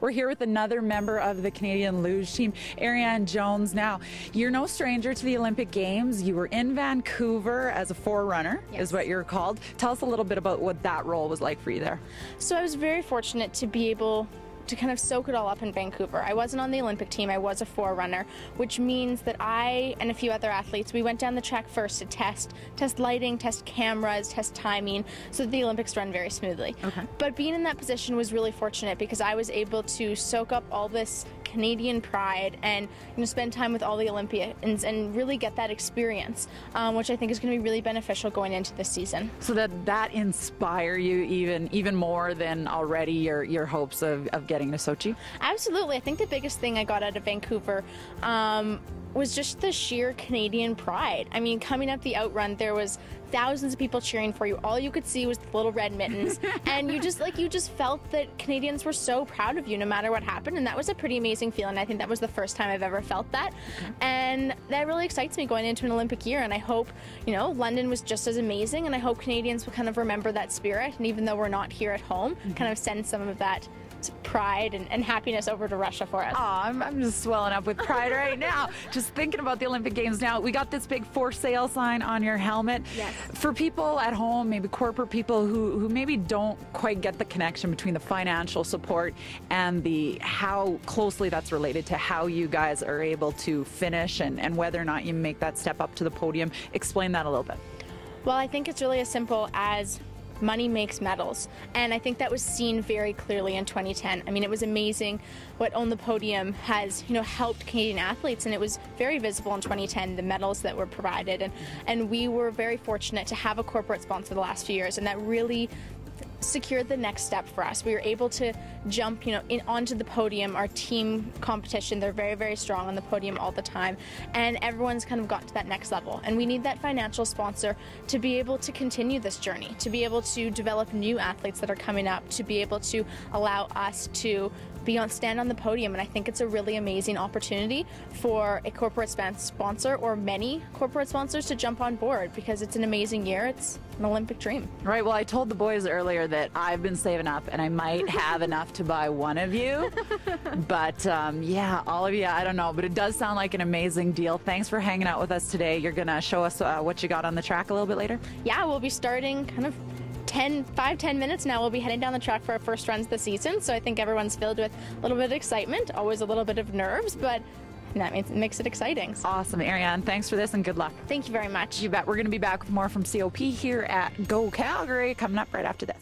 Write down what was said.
We're here with another member of the Canadian Luge team, Arianne Jones. Now, you're no stranger to the Olympic Games. You were in Vancouver as a forerunner, is what you're called. Tell us a little bit about what that role was like for you there. So I was very fortunate to be able to kind of soak it all up in Vancouver. I wasn't on the Olympic team, I was a forerunner, which means that I and a few other athletes, we went down the track first to test lighting, test cameras, test timing, so that the Olympics run very smoothly. Okay. But being in that position was really fortunate because I was able to soak up all this Canadian pride and spend time with all the Olympians and really get that experience, which I think is going to be really beneficial going into this season. So that inspire you even more than already your hopes of getting to Sochi? Absolutely. I think the biggest thing I got out of Vancouver was just the sheer Canadian pride. I mean, coming up the outrun, there was thousands of people cheering for you. All you could see was the little red mittens, and you just felt that Canadians were so proud of you no matter what happened, and that was a pretty amazing feeling. I think that was the first time I've ever felt that, and that really excites me going into an Olympic year. And I hope, London was just as amazing, and I hope Canadians will kind of remember that spirit, and even though we're not here at home, kind of send some of that pride and happiness over to Russia for us. Oh, I'm just swelling up with pride right now. Just thinking about the Olympic Games now. We got this big for sale sign on your helmet. Yes. For people at home, maybe corporate people who maybe don't quite get the connection between the financial support and how closely that's related to how you guys are able to finish and whether or not you make that step up to the podium. Explain that a little bit. Well, I think it's really as simple as money makes medals, and I think that was seen very clearly in 2010. I mean, it was amazing what On the Podium has helped Canadian athletes, and it was very visible in 2010, the medals that were provided, and we were very fortunate to have a corporate sponsor the last few years, and that really secured the next step for us. We were able to jump onto the podium. Our team competition, they're very, very strong on the podium all the time, and everyone's kind of got to that next level, and we need that financial sponsor to be able to continue this journey, to be able to develop new athletes that are coming up, to be able to allow us to stand on the podium. And I think it's a really amazing opportunity for a corporate sponsor or many corporate sponsors to jump on board, because it's an amazing year. It's an Olympic dream. Right. Well, I told the boys earlier that I've been saving up and I might have enough to buy one of you. But yeah, all of you, I don't know. But it does sound like an amazing deal. Thanks for hanging out with us today. You're going to show us what you got on the track a little bit later? Yeah, we'll be starting kind of 5-10 minutes now. We'll be heading down the track for our first runs of the season, so I think everyone's filled with a little bit of excitement, always a little bit of nerves, but that makes it exciting. Awesome. Arianne, thanks for this and good luck. Thank you very much. You bet. We're going to be back with more from COP here at Go Calgary coming up right after this.